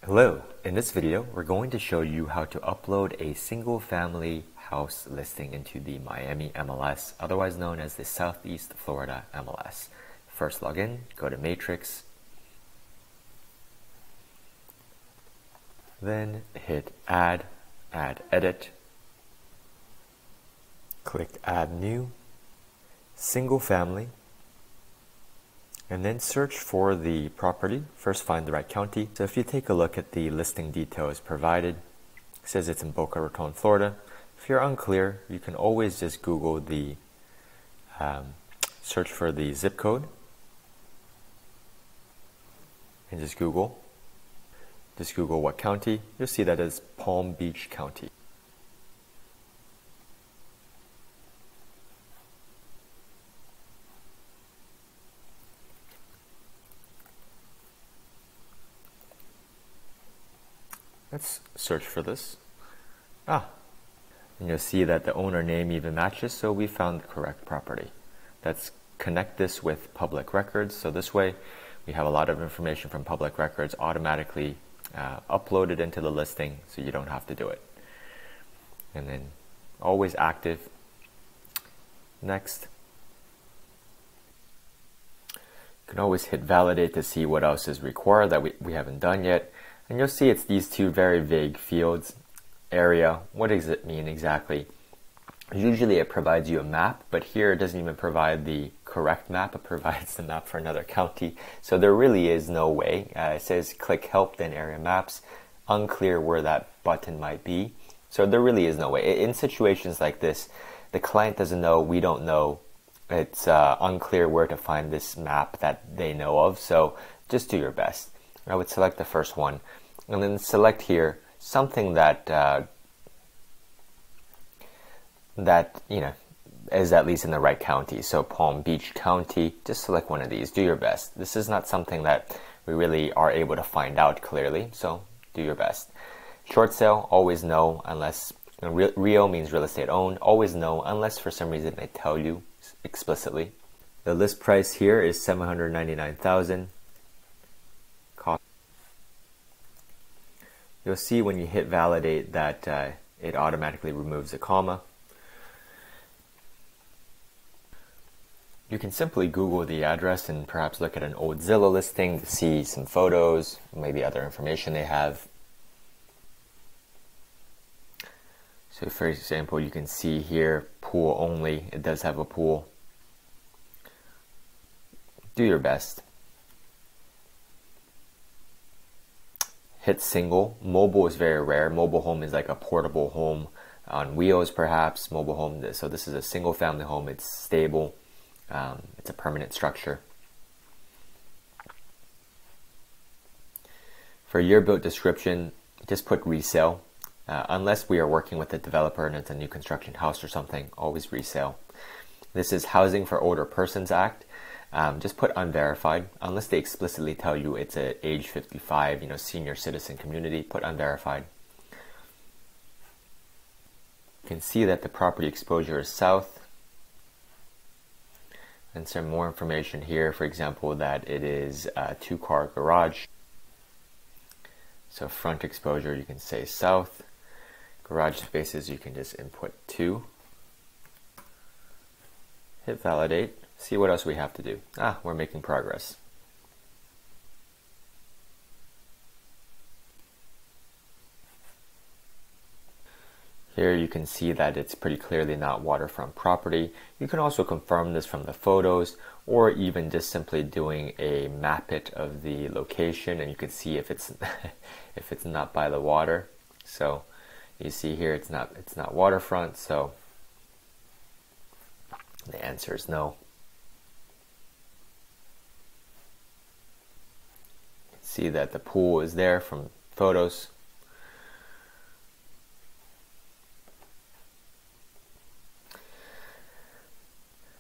Hello, in this video we're going to show you how to upload a single family house listing into the Miami MLS, otherwise known as the Southeast Florida MLS. First log in, go to Matrix, then hit Add Edit, click Add New, Single Family, and then search for the property. First find the right county. So if you take a look at the listing details provided, it says it's in Boca Raton, Florida. If you're unclear, you can always just Google the search for the zip code and just Google what county. You'll see that it's Palm Beach County. Let's search for this. And you'll see that the owner name even matches, so we found the correct property. Let's connect this with public records, so this way we have a lot of information from public records automatically uploaded into the listing, so you don't have to do it. And then always active. Next. You can always hit validate to see what else is required that we haven't done yet. And you'll see it's these two very vague fields. Area, what does it mean exactly? Usually it provides you a map, but here it doesn't even provide the correct map. It provides the map for another county. So there really is no way. It says click help, then area maps. Unclear where that button might be. So there really is no way. In situations like this, the client doesn't know, we don't know. It's unclear where to find this map that they know of. So just do your best. I would select the first one and then select here something that is at least in the right county. So Palm Beach County, just select one of these. Do your best. This is not something that we really are able to find out clearly, so do your best. Short sale, always no unless REO means real estate owned. Always no unless for some reason they tell you explicitly. The list price here is $799,000. You'll see when you hit validate that it automatically removes a comma. You can simply Google the address and perhaps look at an old Zillow listing to see some photos, maybe other information they have. So for example, you can see here pool only. It does have a pool. Do your best. Hit single. Mobile is very rare. Mobile home is like a portable home on wheels perhaps. Mobile home, so this is a single family home. It's stable. It's a permanent structure. For year built description, just put resale. Unless we are working with a developer and it's a new construction house or something, always resale. This is Housing for Older Persons Act. Just put unverified, unless they explicitly tell you it's a age 55, senior citizen community, put unverified. You can see that the property exposure is south. And some more information here, for example, that it is a 2-car garage. So front exposure, you can say south. Garage spaces, you can just input 2. Hit validate. See what else we have to do. We're making progress. Here you can see that it's pretty clearly not waterfront property. You can also confirm this from the photos or even just simply doing a map it of the location, and you can see if it's if it's not by the water. So you see here it's not waterfront, so the answer is no. See that the pool is there from photos.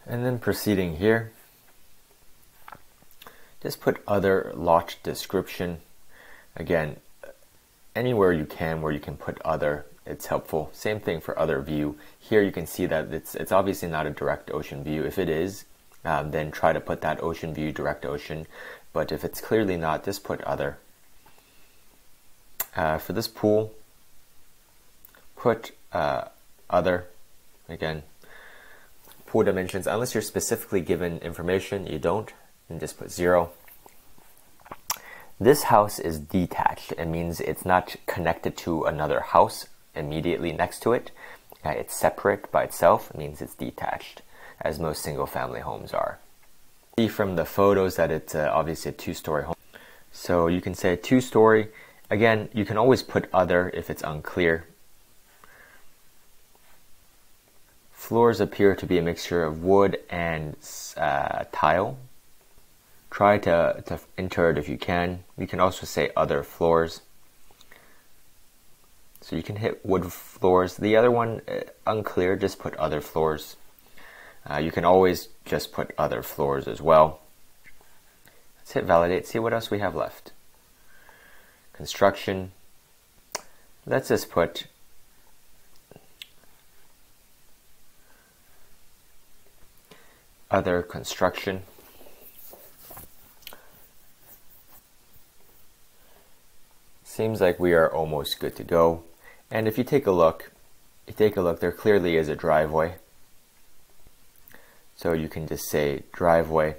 And then proceeding here, just put other lot description. Again, anywhere you can where you can put other, it's helpful. Same thing for other view. Here you can see that it's obviously not a direct ocean view. If it is, then try to put that ocean view, direct ocean. But if it's clearly not, just put other. For this pool, put other, again, pool dimensions. Unless you're specifically given information, you don't, and just put 0. This house is detached. It means it's not connected to another house immediately next to it. It's separate by itself. It means it's detached, as most single family homes are. See from the photos that it's obviously a 2-story home. So you can say 2-story. Again, you can always put other if it's unclear. Floors appear to be a mixture of wood and tile. Try to enter it if you can. You can also say other floors. So you can hit wood floors. The other one, unclear, just put other floors. You can always just put other floors as well. Let's hit validate, see what else we have left. Construction. Let's just put other construction. Seems like we are almost good to go. And if you take a look, there clearly is a driveway. So you can just say driveway.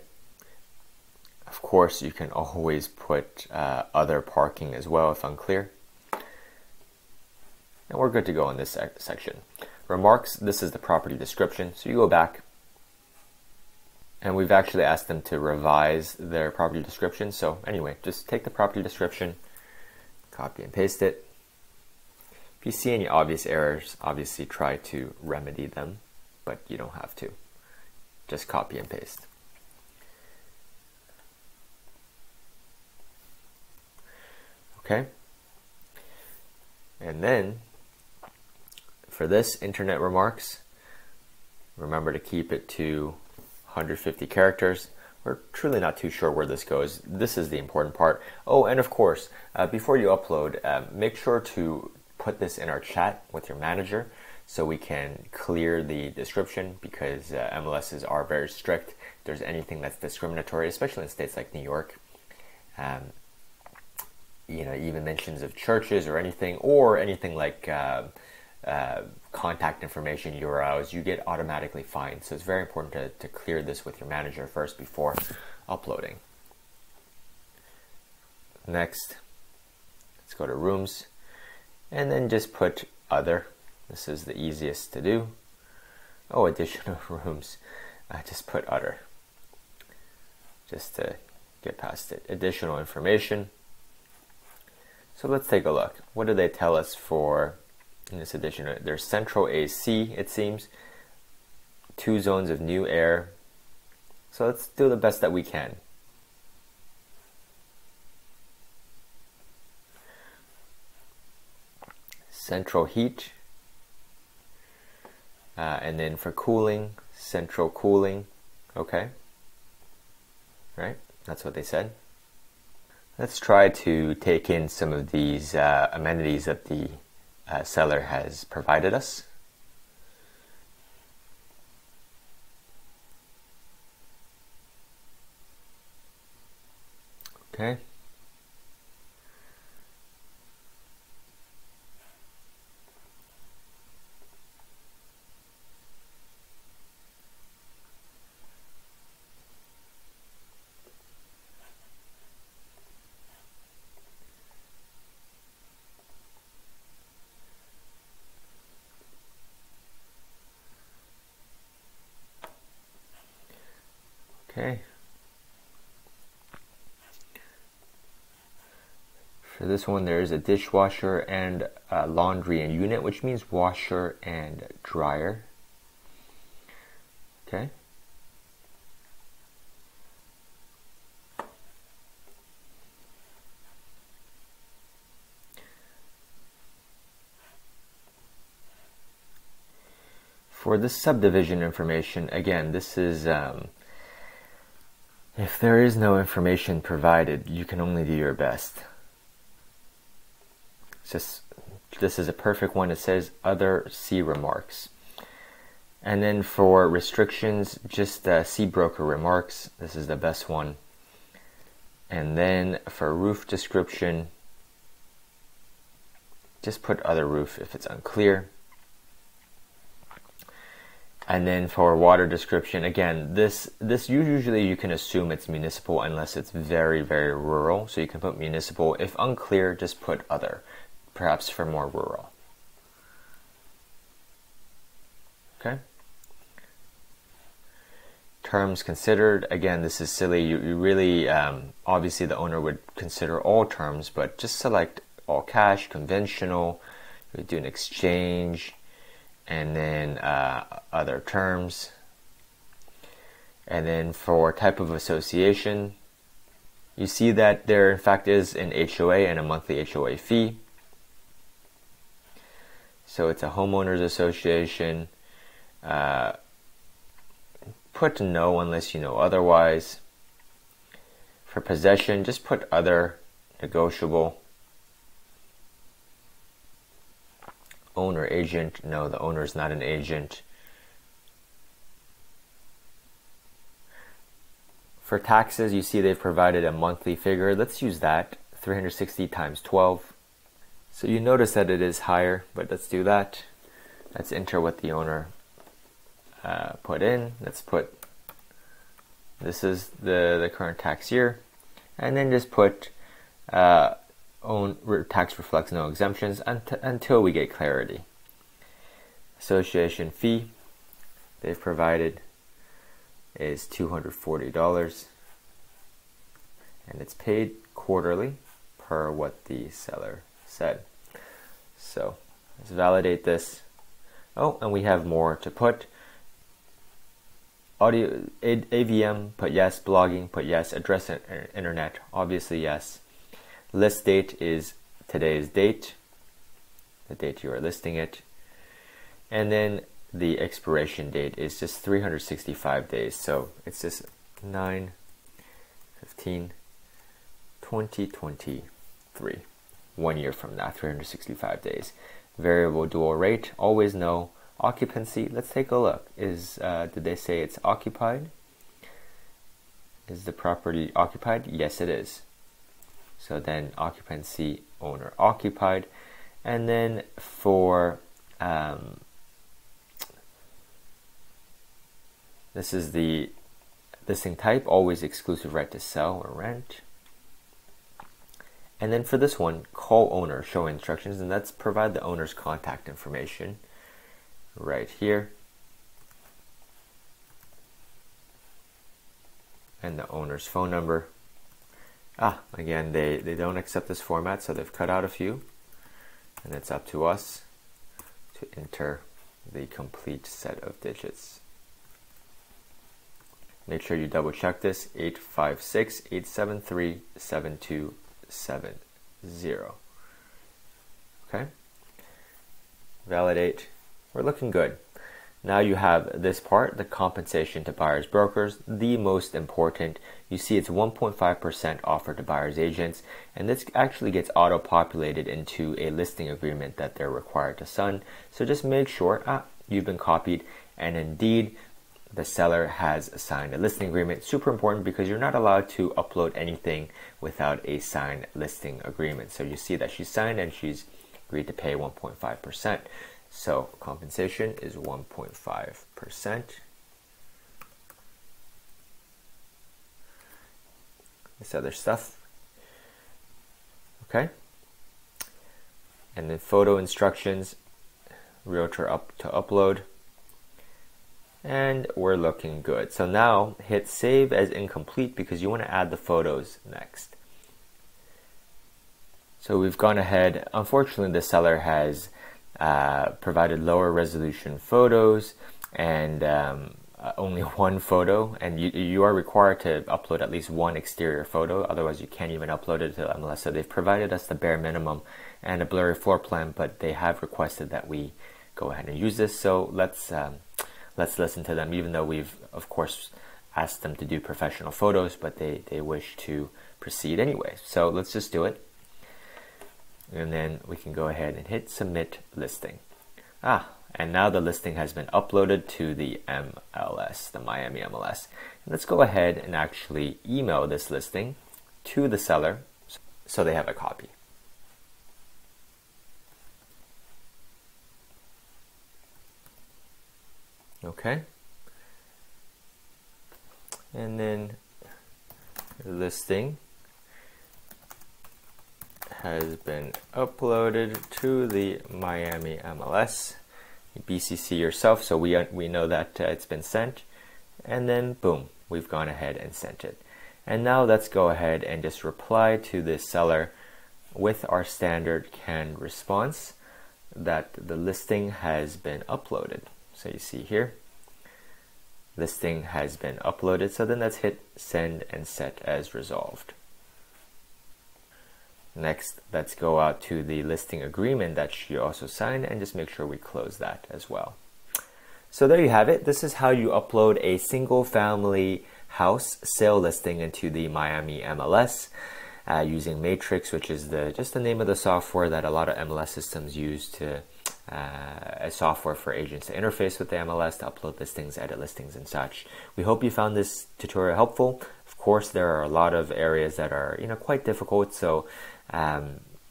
Of course, you can always put other parking as well if unclear. And we're good to go in this section. Remarks, this is the property description. So you go back, and we've actually asked them to revise their property description. So anyway, just take the property description, copy and paste it. If you see any obvious errors, obviously try to remedy them, but you don't have to. Just copy and paste. Okay. And then for this internet remarks, remember to keep it to 150 characters. We're truly not too sure where this goes. This is the important part. Oh, and of course, before you upload, make sure to put this in our chat with your manager so we can clear the description, because MLSs are very strict. If there's anything that's discriminatory, especially in states like New York, even mentions of churches or anything like contact information, URLs, you get automatically fined. So it's very important to clear this with your manager first before uploading. Next, let's go to rooms, and then just put other. This is the easiest to do. Oh, additional rooms. Just put other, just to get past it. Additional information. So let's take a look. What do they tell us for in this edition? There's central AC, it seems. 2 zones of new air. So let's do the best that we can. Central heat. And then for cooling, central cooling. Okay. Right? That's what they said. Let's try to take in some of these amenities that the seller has provided us. Okay. Okay. For this one, there is a dishwasher and a laundry and unit, which means washer and dryer. Okay. For this subdivision information, again, this is if there is no information provided, you can only do your best. This is a perfect one. It says other C remarks. And then for restrictions, just C broker remarks. This is the best one. And then for roof description, just put other roof if it's unclear. And then for water description, again, this usually you can assume it's municipal unless it's very, very rural. So you can put municipal. If unclear, just put other, perhaps for more rural. Okay. Terms considered, again, this is silly. You really, obviously the owner would consider all terms, but just select all cash, conventional, we do an exchange, and then other terms. And then for type of association, you see that there in fact is an HOA and a monthly HOA fee. So it's a homeowners association. Put no unless you know otherwise. For possession, just put other, negotiable. Owner, agent, no, the owner is not an agent. For taxes, you see they've provided a monthly figure. Let's use that, 360 times 12. So you notice that it is higher, but let's do that. Let's enter what the owner put in. Let's put, this is the current tax year, and then just put tax reflects no exemptions until we get clarity. Association fee they've provided is $240, and it's paid quarterly per what the seller said. So let's validate this. Oh, and we have more to put. Audio, AVM, put yes. Blogging, put yes. Address internet, obviously yes. List date is today's date, the date you are listing it. And then the expiration date is just 365 days. So it's just 9/15/2023. 1 year from now, 365 days. Variable dual rate, always no. Occupancy, let's take a look. Did they say it's occupied? Is the property occupied? Yes, it is. So then occupancy, owner occupied. And then for this is the listing type, always exclusive right to sell or rent. And then for this one, call owner, show instructions, and let's provide the owner's contact information right here. And the owner's phone number. Again, they don't accept this format, so they've cut out a few. And it's up to us to enter the complete set of digits. Make sure you double check this, 856-873-7270. Okay? Validate. We're looking good. Now you have this part, the compensation to buyers brokers, the most important. You see it's 1.5% offered to buyers agents, and this actually gets auto-populated into a listing agreement that they're required to sign. So just make sure you've been copied, and indeed the seller has signed a listing agreement. Super important because you're not allowed to upload anything without a signed listing agreement. So you see that she's signed and she's agreed to pay 1.5%. So compensation is 1.5%. This other stuff. Okay. And then photo instructions, realtor up to upload. And we're looking good. So now hit save as incomplete because you want to add the photos next. So we've gone ahead. Unfortunately, the seller has provided lower resolution photos and only one photo, and you are required to upload at least one exterior photo, otherwise you can't even upload it to MLS. So they've provided us the bare minimum and a blurry floor plan, but they have requested that we go ahead and use this. So let's listen to them, even though we've of course asked them to do professional photos, but they wish to proceed anyway. So let's just do it. And then we can go ahead and hit submit listing. And now the listing has been uploaded to the MLS, the Miami MLS. And let's go ahead and actually email this listing to the seller so they have a copy. Okay. And then the listing has been uploaded to the Miami MLS. You BCC yourself so we know that it's been sent. And then boom, we've gone ahead and sent it. And now let's go ahead and just reply to this seller with our standard canned response that the listing has been uploaded. So you see here, listing has been uploaded. So then let's hit send and set as resolved. Next, let's go out to the listing agreement that you also signed and just make sure we close that as well. So there you have it. This is how you upload a single family house sale listing into the Miami MLS using Matrix, which is just the name of the software that a lot of MLS systems use to as software for agents to interface with the MLS, to upload listings, edit listings, and such. We hope you found this tutorial helpful. Of course, there are a lot of areas that are quite difficult, so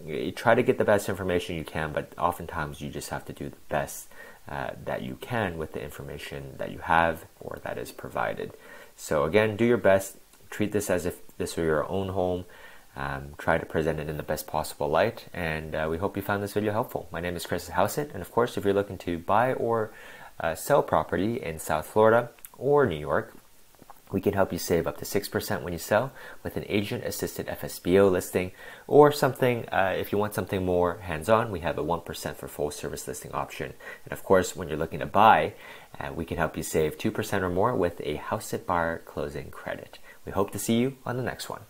you try to get the best information you can, but oftentimes you just have to do the best that you can with the information that you have or that is provided. So again, do your best. Treat this as if this were your own home. Try to present it in the best possible light, and we hope you found this video helpful. My name is Chris Hauseit, and of course, if you're looking to buy or sell property in South Florida or New York, we can help you save up to 6% when you sell with an agent-assisted FSBO listing, or something, if you want something more hands-on, we have a 1% for full-service listing option. And of course, when you're looking to buy, we can help you save 2% or more with a Hauseit buyer closing credit. We hope to see you on the next one.